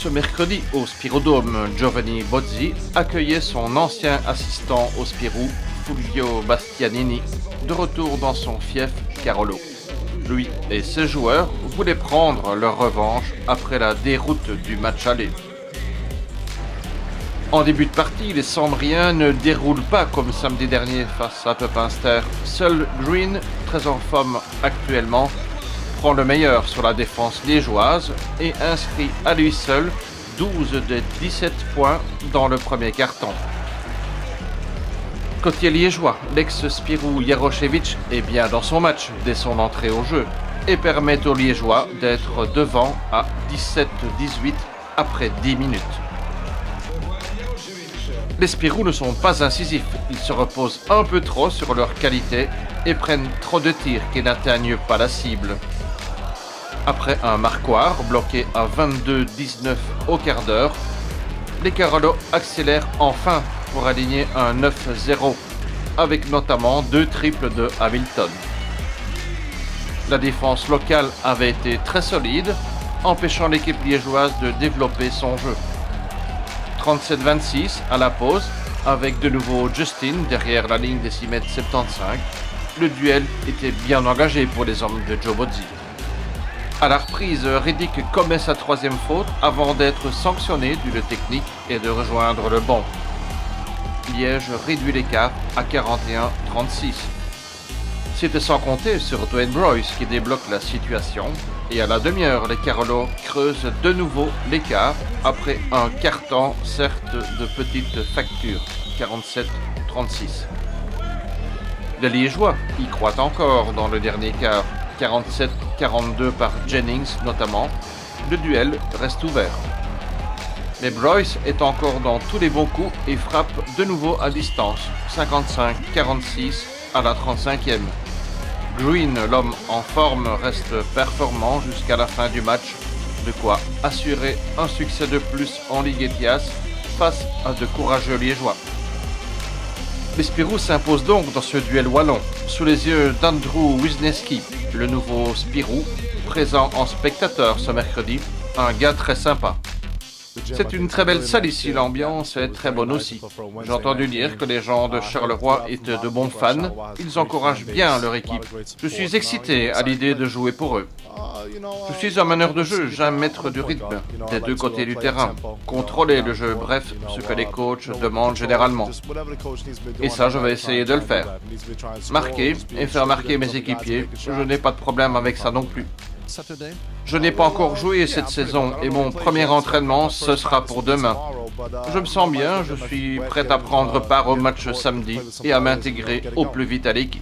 Ce mercredi, au Spirodome, Giovanni Bozzi accueillait son ancien assistant au Spirou, Fulvio Bastianini, de retour dans son fief Carolo. Lui et ses joueurs voulaient prendre leur revanche après la déroute du match aller. En début de partie, les Sambriens ne déroulent pas comme samedi dernier face à Pepinster. Seul Green, très en forme actuellement, prend le meilleur sur la défense liégeoise et inscrit à lui seul 12 des 17 points dans le premier quart-temps. Côté liégeois, l'ex-Spirou Jarošević est bien dans son match dès son entrée au jeu et permet aux Liégeois d'être devant à 17-18 après 10 minutes. Les Spirous ne sont pas incisifs, ils se reposent un peu trop sur leur qualité et prennent trop de tirs qui n'atteignent pas la cible. Après un marquoir bloqué à 22-19 au quart d'heure, les Carolo accélèrent enfin pour aligner un 9-0, avec notamment 2 triples de Hamilton. La défense locale avait été très solide, empêchant l'équipe liégeoise de développer son jeu. 37-26 à la pause, avec de nouveau Justin derrière la ligne des 6,75 m. Le duel était bien engagé pour les hommes de Joe Bozzi. À la reprise, Riddick commet sa 3e faute avant d'être sanctionné d'une technique et de rejoindre le banc. Liège réduit l'écart à 41-36. C'était sans compter sur Dwayne Broyce qui débloque la situation. Et à la demi-heure, les Carolo creusent de nouveau l'écart après un quart-temps, certes de petite facture, 47-36. Les Liégeois y croient encore dans le dernier quart, 47-42 par Jennings notamment. Le duel reste ouvert. Mais Broyce est encore dans tous les bons coups et frappe de nouveau à distance, 55-46 à la 35e. Green, l'homme en forme, reste performant jusqu'à la fin du match, de quoi assurer un succès de plus en Ligue Etias face à de courageux Liégeois. Les Spirous s'imposent donc dans ce duel wallon, sous les yeux d'Andrew Wisniewski, le nouveau Spirou, présent en spectateur ce mercredi, un gars très sympa. C'est une très belle salle ici, l'ambiance est très bonne aussi. J'ai entendu dire que les gens de Charleroi étaient de bons fans, ils encouragent bien leur équipe. Je suis excité à l'idée de jouer pour eux. Je suis un meneur de jeu, j'aime mettre du rythme des deux côtés du terrain, contrôler le jeu, bref, ce que les coachs demandent généralement. Et ça, je vais essayer de le faire. Marquer et faire marquer mes équipiers, je n'ai pas de problème avec ça non plus. Je n'ai pas encore joué cette saison et mon premier entraînement, ce sera pour demain. Je me sens bien, je suis prêt à prendre part au match samedi et à m'intégrer au plus vite à l'équipe.